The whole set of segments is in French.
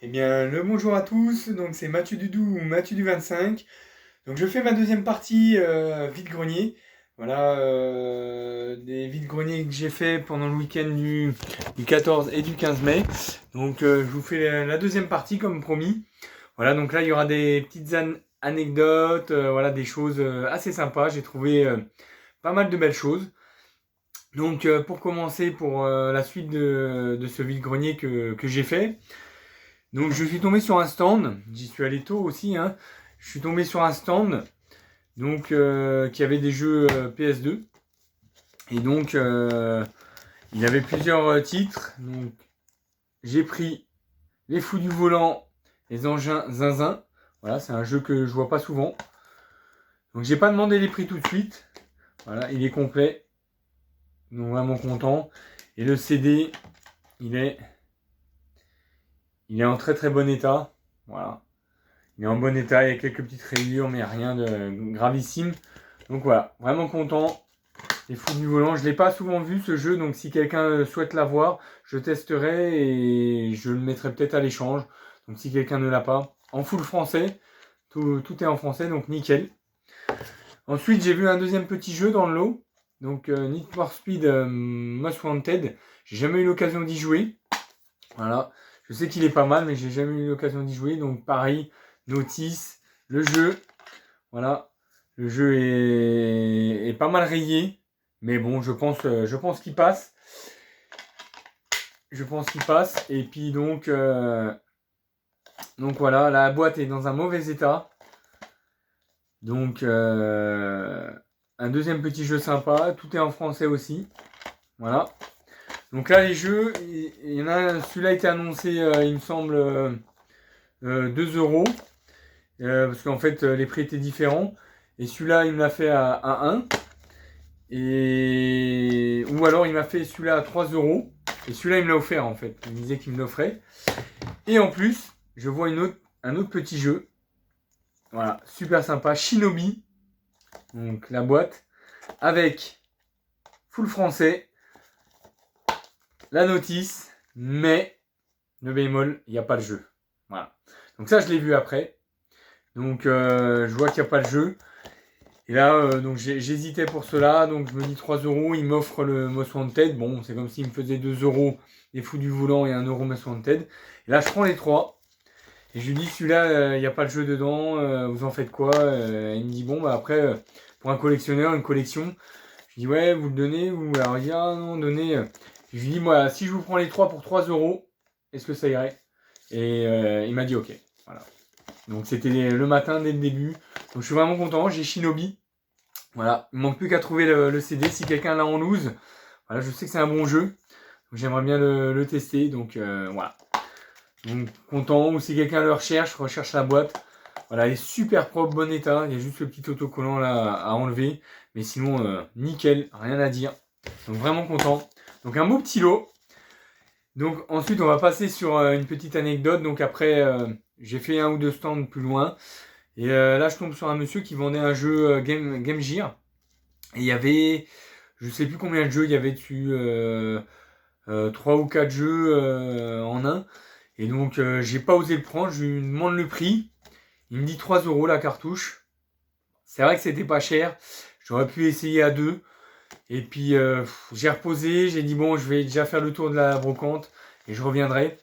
Eh bien, le bonjour à tous, donc c'est Mathieu Dudou ou Mathieu du 25. Donc je fais ma deuxième partie vide-grenier. Voilà, des vide-greniers que j'ai fait pendant le week-end du 14 et du 15 mai. Donc je vous fais la deuxième partie comme promis. Voilà, donc là il y aura des petites anecdotes, voilà, des choses assez sympas. J'ai trouvé pas mal de belles choses. Donc pour commencer, pour la suite de ce vide-grenier que j'ai fait. Donc je suis tombé sur un stand, j'y suis allé tôt aussi, hein. Je suis tombé sur un stand donc qui avait des jeux PS2 et donc il y avait plusieurs titres. Donc j'ai pris Les Fous du Volant, Les Engins Zinzin. Voilà, c'est un jeu que je vois pas souvent. Donc j'ai pas demandé les prix tout de suite. Voilà, il est complet. Donc vraiment content. Et le CD, il est en très très bon état. Voilà. Il est en bon état, il y a quelques petites rayures, mais rien de gravissime. Donc voilà, vraiment content. Les Fous du Volant, je ne l'ai pas souvent vu ce jeu, donc si quelqu'un souhaite l'avoir, je testerai et je le mettrai peut-être à l'échange. Donc si quelqu'un ne l'a pas, en full français, tout est en français, donc nickel. Ensuite, j'ai vu un deuxième petit jeu dans le lot, donc Need for Speed Most Wanted. J'ai jamais eu l'occasion d'y jouer. Voilà, je sais qu'il est pas mal, mais j'ai jamais eu l'occasion d'y jouer, donc pareil. Notice, le jeu, voilà, le jeu est pas mal rayé, mais bon, je pense qu'il passe. Je pense qu'il passe, et puis donc voilà, la boîte est dans un mauvais état. Donc un deuxième petit jeu sympa, tout est en français aussi, voilà. Donc là, les jeux, il y en a, celui-là a été annoncé, il me semble, 2 euros. Parce qu'en fait les prix étaient différents et celui-là il me l'a fait à 1 et ou alors il m'a fait celui-là à 3 euros et celui-là il me l'a offert en fait, il me disait qu'il me l'offrait et en plus je vois un autre petit jeu, voilà, super sympa, Shinobi, donc la boîte avec full français, la notice, mais le bémol, il n'y a pas le jeu, voilà, donc ça je l'ai vu après, donc je vois qu'il n'y a pas le jeu. Et là, donc j'hésitais pour cela, donc je me dis 3 euros, il m'offre le Most Wanted. Bon, c'est comme s'il me faisait 2 euros les Fous du Volant et 1 euro Most Wanted. Et là, je prends les 3. Et je lui dis, celui-là, il n'y a pas le jeu dedans, vous en faites quoi? Il me dit, bon, bah après, pour un collectionneur, une collection. Je lui dis, ouais, vous le donnez, vous. Alors il dit, ah non, donnez. Je lui dis, moi, si je vous prends les 3 pour 3 euros, est-ce que ça irait? Et il m'a dit, ok. Voilà. Donc c'était le matin dès le début. Donc je suis vraiment content, j'ai Shinobi. Voilà, il ne manque plus qu'à trouver le CD. Si quelqu'un l'a en loose, voilà, je sais que c'est un bon jeu. J'aimerais bien le tester. Donc voilà. Donc content. Ou si quelqu'un le recherche la boîte. Voilà, elle est super propre, bon état. Il y a juste le petit autocollant là à enlever. Mais sinon, nickel, rien à dire. Donc vraiment content. Donc un beau petit lot. Donc ensuite, on va passer sur une petite anecdote. Donc après, j'ai fait un ou deux stands plus loin. Et là, je tombe sur un monsieur qui vendait un jeu Game Gear. Et il y avait, je sais plus combien de jeux, il y avait dessus 3 ou 4 jeux en un. Et donc, j'ai pas osé le prendre, je lui demande le prix. Il me dit 3 euros la cartouche. C'est vrai que c'était pas cher. J'aurais pu essayer à 2. Et puis, j'ai reposé, j'ai dit bon, je vais déjà faire le tour de la brocante et je reviendrai.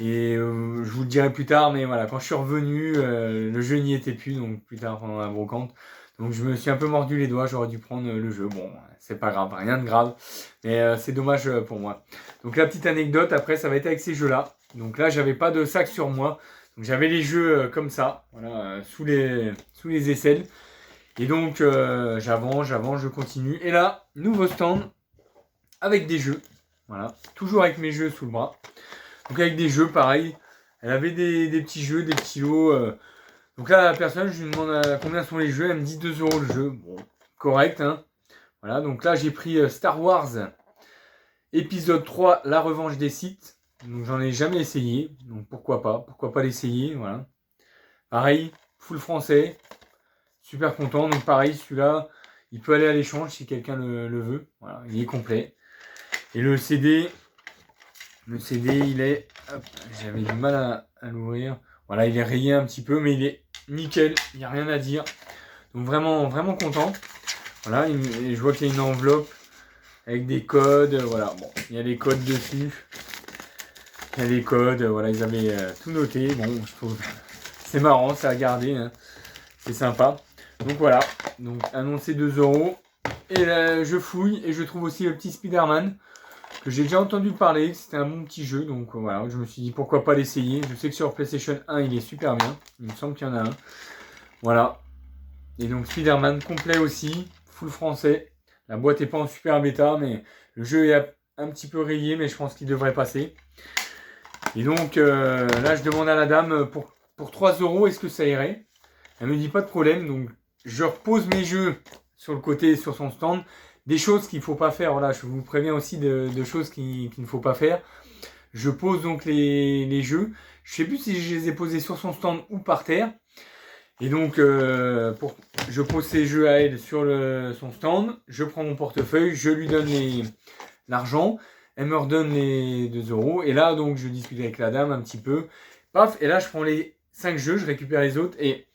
Et je vous le dirai plus tard, mais voilà, quand je suis revenu, le jeu n'y était plus, donc plus tard pendant la brocante. Donc je me suis un peu mordu les doigts, j'aurais dû prendre le jeu. Bon, c'est pas grave, rien de grave, mais c'est dommage pour moi. Donc la petite anecdote, après, ça va être avec ces jeux-là. Donc là, j'avais pas de sac sur moi, donc j'avais les jeux comme ça, voilà, sous les aisselles. Et donc j'avance, je continue. Et là, nouveau stand avec des jeux, voilà, toujours avec mes jeux sous le bras. Donc avec des jeux, pareil. Elle avait des petits jeux, des petits lots. Donc là, la personne, je lui demande combien sont les jeux. Elle me dit 2 euros le jeu. Bon, correct, hein. Voilà, donc là, j'ai pris Star Wars épisode 3, La Revanche des Sith. Donc j'en ai jamais essayé. Donc pourquoi pas l'essayer, voilà. Pareil, full français. Super content. Donc pareil, celui-là, il peut aller à l'échange si quelqu'un le veut. Voilà, il est complet. Et le CD, il est j'avais du mal à l'ouvrir. Voilà, il est rayé un petit peu, mais il est nickel, il n'y a rien à dire. Donc vraiment, vraiment content. Voilà, et je vois qu'il y a une enveloppe avec des codes. Voilà, bon, il y a les codes dessus. Il y a les codes, voilà, ils avaient tout noté. Bon, je trouve c'est marrant, ça à garder. Hein. C'est sympa. Donc voilà, donc annoncé 2 €. Et là, je fouille et je trouve aussi le petit Spider-Man que j'ai déjà entendu parler. C'était un bon petit jeu, donc voilà, je me suis dit pourquoi pas l'essayer. Je sais que sur PlayStation 1, il est super bien. Il me semble qu'il y en a un. Voilà. Et donc Spider-Man complet aussi, full français. La boîte n'est pas en super bêta, mais le jeu est un petit peu rayé, mais je pense qu'il devrait passer. Et donc là, je demande à la dame pour 3 €, est-ce que ça irait? Elle me dit pas de problème, donc je repose mes jeux sur le côté, sur son stand. Des choses qu'il ne faut pas faire, voilà, je vous préviens aussi de choses qu'il ne faut pas faire. Je pose donc les jeux. Je sais plus si je les ai posés sur son stand ou par terre. Et donc, je pose ces jeux à elle sur son stand. Je prends mon portefeuille, je lui donne l'argent. Elle me redonne les 2 €. Et là, donc, je discute avec la dame un petit peu. Paf, et là, je prends les 5 jeux, je récupère les autres. Et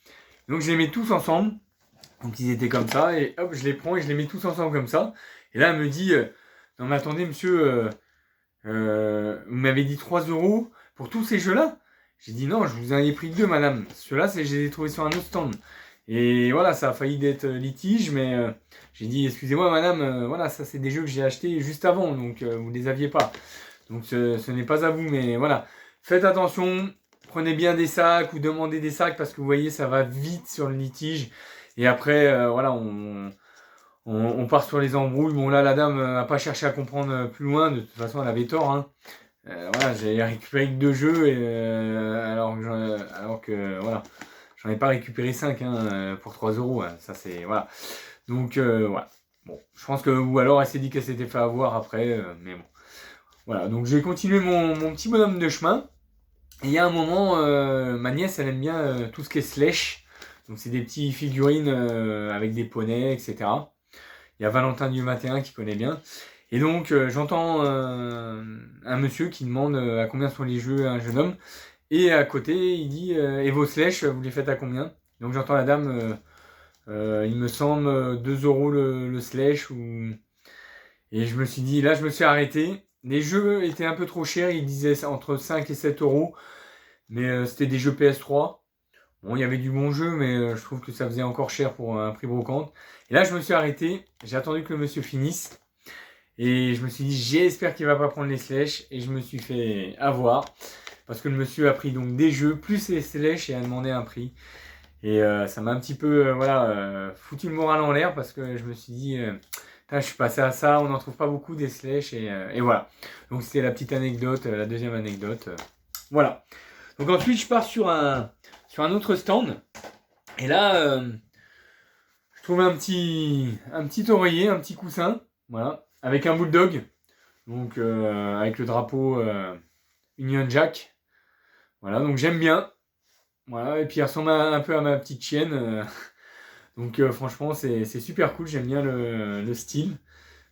donc, je les mets tous ensemble. Donc, ils étaient comme ça. Et hop, je les prends et je les mets tous ensemble comme ça. Et là, elle me dit, non, mais attendez, monsieur, vous m'avez dit 3 € pour tous ces jeux-là? J'ai dit non, je vous en ai pris 2, madame. Ceux-là, je les ai trouvés sur un autre stand. Et voilà, ça a failli d'être litige, mais j'ai dit excusez-moi, madame, voilà, ça c'est des jeux que j'ai achetés juste avant, donc vous ne les aviez pas. Donc ce n'est pas à vous, mais voilà. Faites attention, prenez bien des sacs ou demandez des sacs parce que vous voyez, ça va vite sur le litige. Et après, voilà, on part sur les embrouilles. Bon, là, la dame n'a pas cherché à comprendre plus loin. De toute façon, elle avait tort. Hein. Voilà, j'ai récupéré que 2 jeux, et, alors que voilà, j'en ai pas récupéré 5 hein, pour 3 €. Hein. Ça, c'est. Voilà. Donc, voilà. Bon, je pense que. Ou alors, elle s'est dit qu'elle s'était fait avoir après. Mais bon. Voilà. Donc, j'ai continué mon petit bonhomme de chemin. Et il y a un moment, ma nièce, elle aime bien tout ce qui est Slash. Donc, c'est des petits figurines avec des poneys, etc. Il y a Valentin Dieu 21 qui connaît bien. Et donc, j'entends un monsieur qui demande à combien sont les jeux à un jeune homme. Et à côté, il dit et vos slash, vous les faites à combien? Donc, j'entends la dame, il me semble 2 € le slash. Et je me suis dit, là, je me suis arrêté. Les jeux étaient un peu trop chers. Il disait entre 5 et 7 €. Mais c'était des jeux PS3. Bon, il y avait du bon jeu, mais je trouve que ça faisait encore cher pour un prix brocante. Et là, je me suis arrêté. J'ai attendu que le monsieur finisse. Et je me suis dit, j'espère qu'il va pas prendre les slash. Et je me suis fait avoir. Parce que le monsieur a pris donc des jeux plus les slash et a demandé un prix. Et ça m'a un petit peu foutu le moral en l'air. Parce que je me suis dit, je suis passé à ça. On n'en trouve pas beaucoup des slash. Et voilà. Donc c'était la petite anecdote, la deuxième anecdote. Voilà. Donc ensuite, je pars sur un autre stand. Et là, je trouve un petit oreiller, un petit coussin. Voilà. Avec un bulldog, donc avec le drapeau Union Jack. Voilà, donc j'aime bien. Voilà, et puis il ressemble un peu à ma petite chienne. Donc franchement, c'est super cool, j'aime bien le style.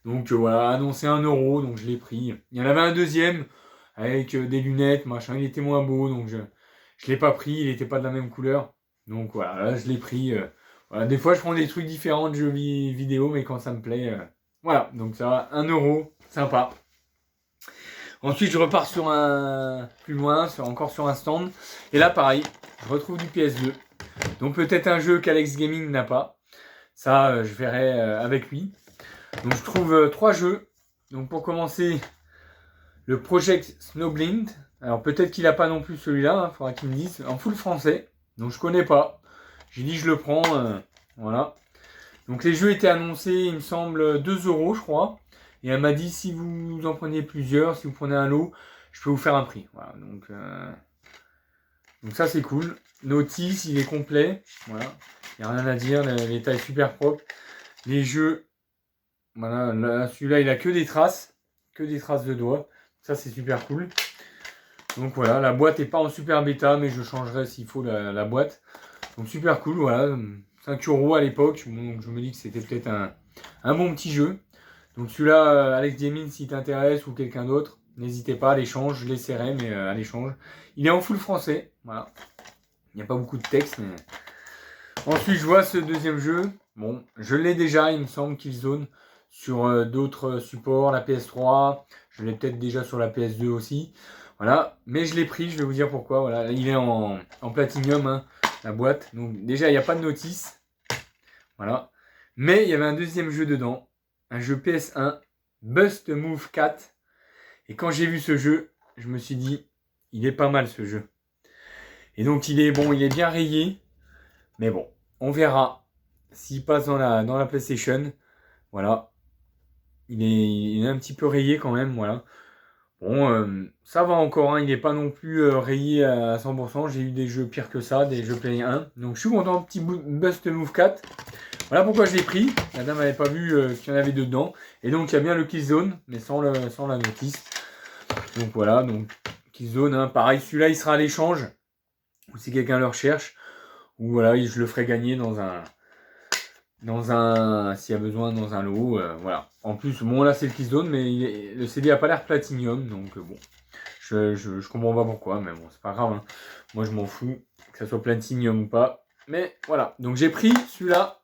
Donc voilà, annoncé 1 €, donc je l'ai pris. Il y en avait un deuxième avec des lunettes, machin, il était moins beau, donc je l'ai pas pris, il n'était pas de la même couleur. Donc voilà, là je l'ai pris. Voilà, des fois je prends des trucs différents de jeux vidéo, mais quand ça me plaît. Voilà, donc ça va, 1 €, sympa. Ensuite, je repars sur plus loin, encore sur un stand. Et là, pareil, je retrouve du PS2. Donc peut-être un jeu qu'Alex Gaming n'a pas. Ça, je verrai avec lui. Donc je trouve 3 jeux. Donc pour commencer, le Project Snowblind. Alors peut-être qu'il n'a pas non plus celui-là, il faudra qu'il me dise. En full français. Donc je connais pas. J'ai dit je le prends. Voilà. Donc les jeux étaient annoncés, il me semble, 2 € je crois. Et elle m'a dit si vous en prenez plusieurs, si vous prenez un lot, je peux vous faire un prix. Voilà, donc ça c'est cool. Notice, il est complet. Voilà. Il n'y a rien à dire, les tailles super propres. Les jeux, voilà, celui-là il a que des traces de doigts. Ça c'est super cool. Donc voilà, la boîte n'est pas en super bêta, mais je changerai s'il faut la boîte. Donc super cool, voilà. 5 € à l'époque, donc je me dis que c'était peut-être un bon petit jeu. Donc celui-là, Alex Gaming, si t'intéresse ou quelqu'un d'autre, n'hésitez pas à l'échange, je l'essaierai, mais à l'échange. Il est en full français, voilà. Il n'y a pas beaucoup de texte, mais... Ensuite, je vois ce deuxième jeu. Bon, je l'ai déjà, il me semble, Killzone, sur d'autres supports, la PS3. Je l'ai peut-être déjà sur la PS2 aussi. Voilà, mais je l'ai pris, je vais vous dire pourquoi. Voilà, il est en platinium, hein, la boîte. Donc déjà, il n'y a pas de notice. Voilà. Mais il y avait un deuxième jeu dedans. Un jeu PS1, Bust Move 4. Et quand j'ai vu ce jeu, je me suis dit, il est pas mal ce jeu. Et donc il est bon, il est bien rayé. Mais bon, on verra s'il passe dans la PlayStation. Voilà. Il est un petit peu rayé quand même, voilà. Bon, ça va encore, hein, il n'est pas non plus rayé à 100%. J'ai eu des jeux pires que ça, des jeux Play 1. Donc je suis content, petit Bust Move 4. Voilà pourquoi je l'ai pris. La dame n'avait pas vu ce qu'il y en avait dedans. Et donc il y a bien le Killzone, mais sans la notice. Donc voilà, donc Killzone, hein, pareil, celui-là il sera à l'échange. Ou si quelqu'un le recherche. Ou voilà, je le ferai gagner s'il y a besoin, dans un lot. Voilà. En plus, bon là c'est le Killzone, mais le CD a pas l'air platinium. Donc bon, je comprends pas pourquoi, mais bon, c'est pas grave. Hein. Moi je m'en fous, que ça soit platinium ou pas. Mais voilà, donc j'ai pris celui-là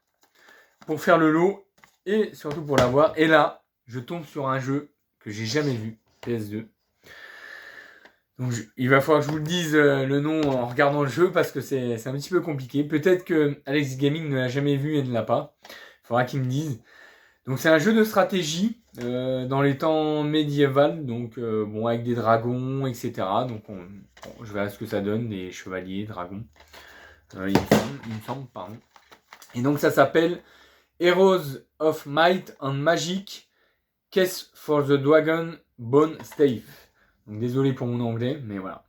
pour faire le lot et surtout pour l'avoir. Et là, je tombe sur un jeu que j'ai jamais vu, PS2. Donc il va falloir que je vous le dise le nom en regardant le jeu parce que c'est un petit peu compliqué. Peut-être que Alex Gaming ne l'a jamais vu et ne l'a pas. Il faudra qu'il me dise. Donc c'est un jeu de stratégie dans les temps médiévaux. Donc bon, avec des dragons, etc. Donc je verrai ce que ça donne, des chevaliers, dragons. Il me semble, pardon. Et donc ça s'appelle Heroes of Might and Magic, Quest for the Dragon Bone Stave. Donc désolé pour mon anglais, mais voilà.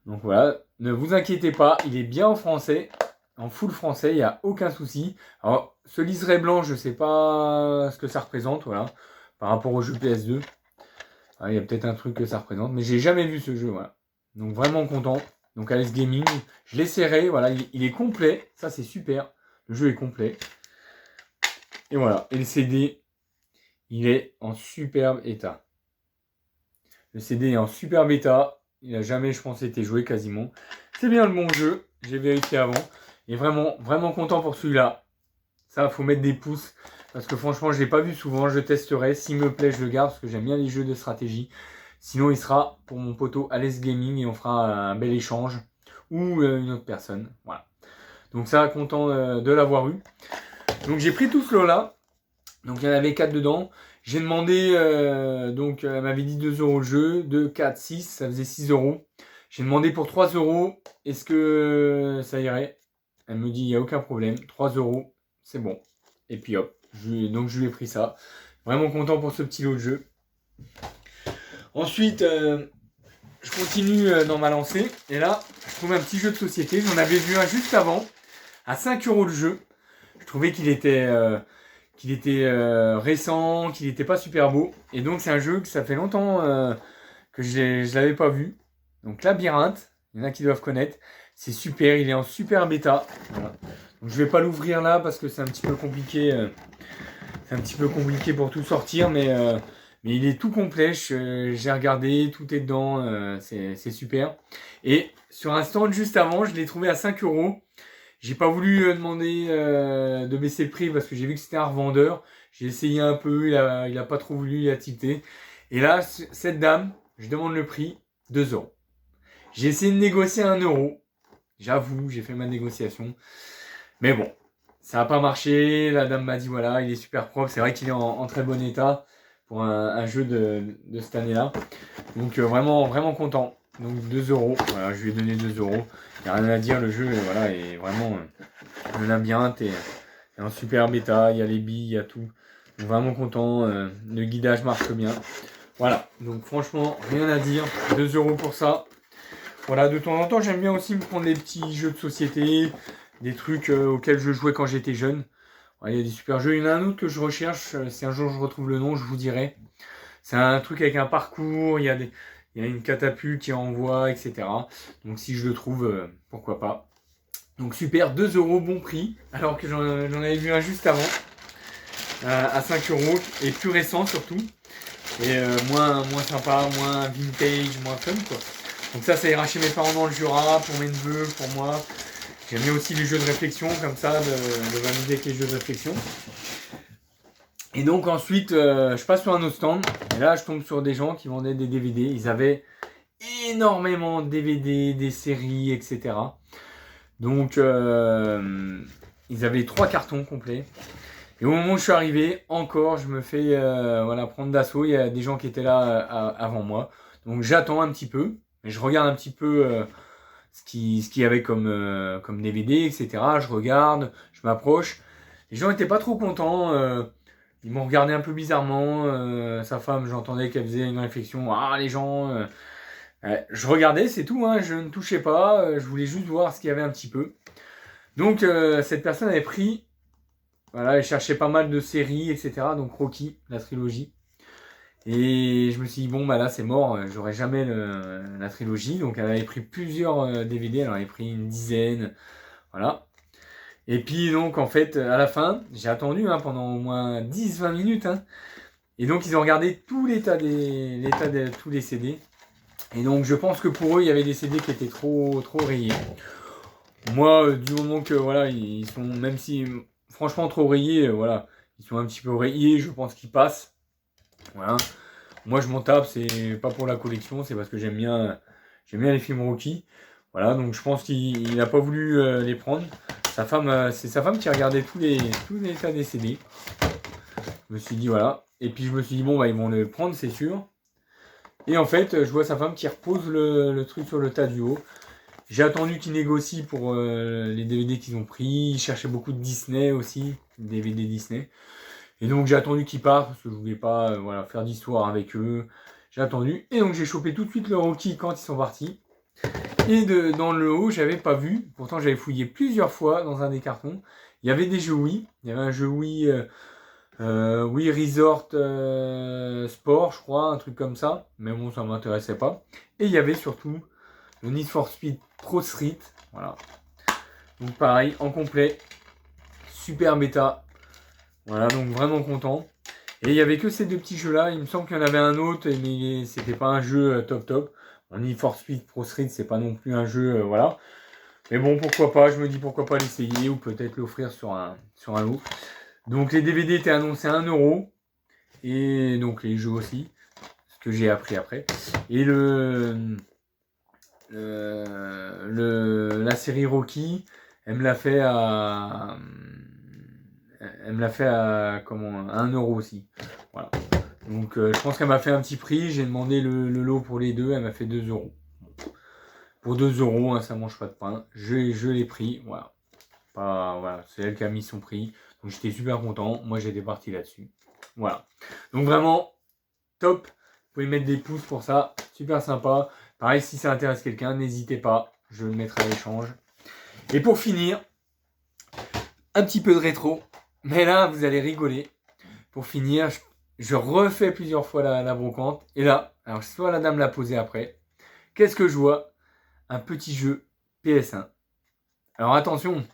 Donc voilà, ne vous inquiétez pas, il est bien en français, en full français, il n'y a aucun souci. Alors, ce liseré blanc, je ne sais pas ce que ça représente, voilà, par rapport au jeu PS2. Ah, il y a peut-être un truc que ça représente, mais j'ai jamais vu ce jeu, voilà. Donc vraiment content. Donc Alex Gaming, je l'essaierai, voilà, il est complet, ça c'est super. Le jeu est complet. Et voilà, et le CD, il est en superbe état. Le CD est en superbe état. Il n'a jamais, je pense, été joué quasiment. C'est bien le bon jeu. J'ai vérifié avant. Et vraiment, vraiment content pour celui-là. Ça, il faut mettre des pouces. Parce que franchement, je ne l'ai pas vu souvent. Je testerai. S'il me plaît, je le garde. Parce que j'aime bien les jeux de stratégie. Sinon, il sera pour mon poteau Alex Gaming. Et on fera un bel échange. Ou une autre personne. Voilà. Donc ça, content de l'avoir eu. Donc j'ai pris tout ce lot-là. Donc il y en avait 4 dedans. J'ai demandé, donc elle m'avait dit 2 € le jeu, 2, 4, 6, ça faisait 6 €. J'ai demandé pour 3 €, est-ce que ça irait? Elle me dit, il n'y a aucun problème, 3 €, c'est bon. Et puis hop, donc je lui ai pris ça. Vraiment content pour ce petit lot de jeu. Ensuite, je continue dans ma lancée. Et là, je trouve un petit jeu de société. J'en avais vu un juste avant, à 5 € le jeu. Je trouvais qu'il était... récent, qu'il n'était pas super beau. Et donc c'est un jeu que ça fait longtemps que je ne l'avais pas vu. Donc Labyrinthe, il y en a qui doivent connaître. C'est super, il est en super bêta. Voilà. Donc je ne vais pas l'ouvrir là parce que c'est un petit peu compliqué. C'est un petit peu compliqué pour tout sortir, mais il est tout complet. J'ai regardé, tout est dedans. C'est super. Et sur un stand juste avant, je l'ai trouvé à 5 €. J'ai pas voulu demander de baisser le prix parce que j'ai vu que c'était un revendeur. J'ai essayé un peu, il a pas trop voulu, il a tilté. Et là, cette dame, je demande le prix, 2 €. J'ai essayé de négocier 1 €. J'avoue, j'ai fait ma négociation. Mais bon, ça n'a pas marché. La dame m'a dit voilà, il est super propre. C'est vrai qu'il est en très bon état pour un jeu de cette année-là. Donc vraiment, vraiment content. Donc 2 €. Voilà, je lui ai donné 2 €. Il n'y a rien à dire, le jeu voilà, est vraiment le labyrinthe est en super bêta, il y a les billes, il y a tout. Donc vraiment content, le guidage marche bien. Voilà, donc franchement, rien à dire, 2 € pour ça. Voilà, de temps en temps, j'aime bien aussi me prendre des petits jeux de société, des trucs auxquels je jouais quand j'étais jeune. Voilà, il y a des super jeux, il y en a un autre que je recherche, si un jour je retrouve le nom, je vous dirai. C'est un truc avec un parcours, il y a une catapulte qui envoie, etc. Donc si je le trouve, pourquoi pas. Donc super, 2 € bon prix, alors que j'en avais vu un juste avant, à 5 € et plus récent surtout. et moins sympa, moins vintage, moins fun quoi. Donc ça ira chez mes parents dans le Jura, pour mes neveux, pour moi. J'aime bien aussi les jeux de réflexion, comme ça, de m'amuser avec les jeux de réflexion. Et donc ensuite, je passe sur un autre stand, et là je tombe sur des gens qui vendaient des DVD. Ils avaient énormément de DVD, des séries, etc. Donc ils avaient 3 cartons complets. Et au moment où je suis arrivé, encore, je me fais prendre d'assaut. Il y a des gens qui étaient là avant moi. Donc j'attends un petit peu, mais je regarde un petit peu ce qu'il y avait comme DVD, etc. Je regarde, je m'approche. Les gens n'étaient pas trop contents. Ils m'ont regardé un peu bizarrement. Sa femme, j'entendais qu'elle faisait une réflexion. Ah, les gens. Je regardais, c'est tout. Hein, je ne touchais pas. Je voulais juste voir ce qu'il y avait un petit peu. Donc, cette personne avait pris. Voilà, elle cherchait pas mal de séries, etc. Donc, Rocky, la trilogie. Et je me suis dit, bon, bah là, c'est mort. J'aurai jamais la trilogie. Donc, elle avait pris plusieurs DVD. Elle en avait pris une dizaine. Voilà. Et puis donc en fait à la fin, j'ai attendu pendant au moins 10-20 minutes. Et donc ils ont regardé tout l'état de tous les CD. Et donc je pense que pour eux il y avait des CD qui étaient trop rayés. Moi du moment que voilà ils sont, même si franchement trop rayés, voilà, ils sont un petit peu rayés, je pense qu'ils passent. Voilà. Moi je m'en tape, c'est pas pour la collection, c'est parce que j'aime bien les films Rocky. Voilà, donc je pense qu'il n'a pas voulu les prendre. Sa femme, c'est sa femme qui regardait tous les états des CD. Je me suis dit voilà. Et puis je me suis dit bon bah ils vont le prendre c'est sûr. Et en fait je vois sa femme qui repose le truc sur le tas du haut. J'ai attendu qu'ils négocient pour les DVD qu'ils ont pris. Ils cherchaient beaucoup de Disney aussi, DVD Disney. Et donc j'ai attendu qu'ils partent parce que je voulais pas faire d'histoire avec eux. J'ai attendu et donc j'ai chopé tout de suite le Rocky quand ils sont partis. Et dans le haut, j'avais pas vu. Pourtant, j'avais fouillé plusieurs fois dans un des cartons. Il y avait des jeux Wii. Il y avait un jeu Wii, Wii Resort Sport, je crois, un truc comme ça. Mais bon, ça m'intéressait pas. Et il y avait surtout le Need for Speed Pro Street. Voilà. Donc pareil, en complet. Super bêta. Voilà, donc vraiment content. Et il y avait que ces deux petits jeux-là. Il me semble qu'il y en avait un autre, mais c'était pas un jeu top. Need for Speed Pro Street, c'est pas non plus un jeu, voilà. Mais bon, pourquoi pas, je me dis pourquoi pas l'essayer ou peut-être l'offrir sur un lot. Donc les DVD étaient annoncés à 1€. Et donc les jeux aussi, ce que j'ai appris après. Et la série Rocky, elle me l'a fait à 1€ aussi. Voilà. Donc je pense qu'elle m'a fait un petit prix. J'ai demandé le lot pour les deux. Elle m'a fait 2€. Pour 2€, ça mange pas de pain. Je l'ai pris. Voilà. Voilà. C'est elle qui a mis son prix. Donc j'étais super content. Moi j'étais parti là-dessus. Voilà. Donc vraiment top. Vous pouvez mettre des pouces pour ça. Super sympa. Pareil, si ça intéresse quelqu'un, n'hésitez pas. Je le mettrai à l'échange. Et pour finir, un petit peu de rétro. Mais là, vous allez rigoler. Pour finir, je refais plusieurs fois la brocante. Et là, alors soit la dame l'a posé après. Qu'est-ce que je vois? Un petit jeu PS1. Alors attention,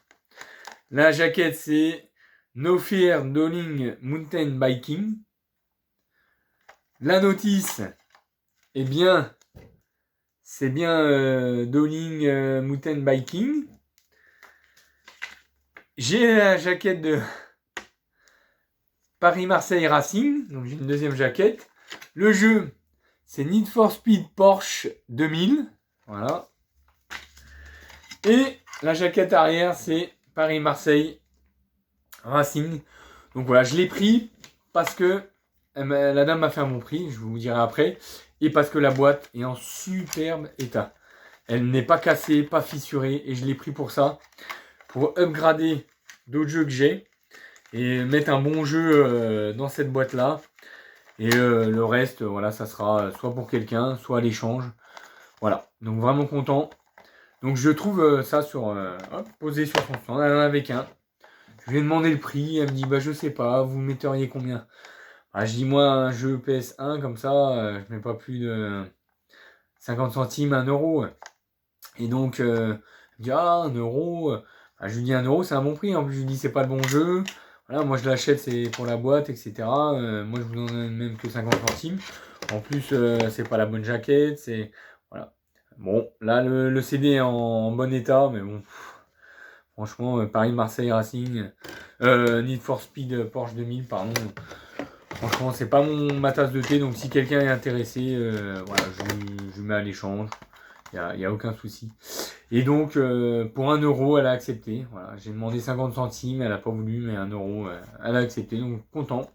la jaquette c'est No Fear Doling Mountain Biking. La notice, eh bien, c'est bien Doling Mountain Biking. J'ai la jaquette de Paris-Marseille Racing, donc j'ai une deuxième jaquette. Le jeu, c'est Need for Speed Porsche 2000, voilà. Et la jaquette arrière, c'est Paris-Marseille Racing. Donc voilà, je l'ai pris parce que la dame m'a fait un bon prix, je vous dirai après. Et parce que la boîte est en superbe état. Elle n'est pas cassée, pas fissurée. Et je l'ai pris pour ça. Pour upgrader d'autres jeux que j'ai. Et mettre un bon jeu dans cette boîte-là. Et le reste, voilà, ça sera soit pour quelqu'un, soit à l'échange. Voilà, donc vraiment content. Donc je trouve ça posé sur son stand. Elle en avait qu'un. Je lui ai demandé le prix. Elle me dit bah je sais pas, vous metteriez combien? Je dis moi un jeu PS1 comme ça, je mets pas plus de 50 centimes, 1€. Et donc elle me dit 1€. Je lui dis 1€, c'est un bon prix. En plus je lui dis c'est pas le bon jeu. Voilà, moi je l'achète, c'est pour la boîte, etc. Moi je vous en donne même que 50 centimes. En plus, c'est pas la bonne jaquette, c'est... Voilà. Bon, là le CD est en bon état, mais bon, franchement, Paris-Marseille Racing, Need for Speed Porsche 2000, pardon. Franchement, c'est pas ma tasse de thé, donc si quelqu'un est intéressé, voilà, je mets à l'échange. Il n'y a aucun souci. Et donc, pour 1 euro, elle a accepté. Voilà, j'ai demandé 50 centimes, elle n'a pas voulu, mais 1 euro, elle a accepté. Donc, content.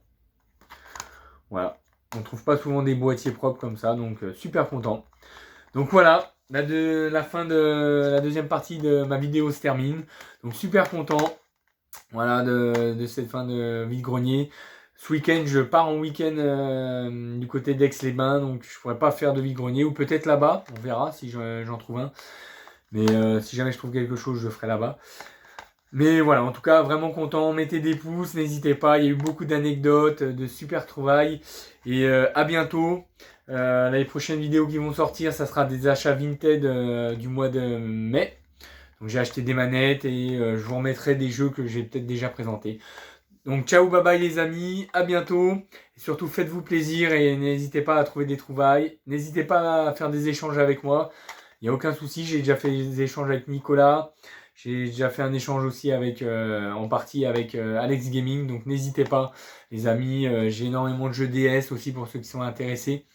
Voilà. On ne trouve pas souvent des boîtiers propres comme ça, donc super content. Donc voilà, la fin de la deuxième partie de ma vidéo se termine. Donc super content. Voilà, de cette fin de vide-grenier. Ce week-end, je pars en week-end du côté d'Aix-les-Bains, donc je pourrais pas faire de vide-grenier, ou peut-être là-bas, on verra si j'en trouve un. Mais si jamais je trouve quelque chose, je ferai là-bas. Mais voilà, en tout cas, vraiment content. Mettez des pouces, n'hésitez pas. Il y a eu beaucoup d'anecdotes, de super trouvailles. Et à bientôt. Les prochaines vidéos qui vont sortir, ça sera des achats Vinted du mois de mai. Donc j'ai acheté des manettes et je vous remettrai des jeux que j'ai peut-être déjà présentés. Donc ciao, bye bye les amis, à bientôt. Et surtout faites-vous plaisir et n'hésitez pas à trouver des trouvailles. N'hésitez pas à faire des échanges avec moi. Il n'y a aucun souci, j'ai déjà fait des échanges avec Nicolas. J'ai déjà fait un échange aussi avec, en partie avec Alex Gaming. Donc n'hésitez pas les amis. J'ai énormément de jeux DS aussi pour ceux qui sont intéressés.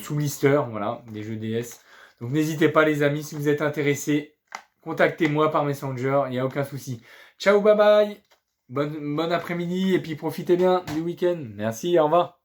Sous blister, voilà, des jeux DS. Donc n'hésitez pas les amis, si vous êtes intéressés, contactez-moi par Messenger, il n'y a aucun souci. Ciao, bye bye, bon après-midi et puis profitez bien du week-end. Merci, au revoir.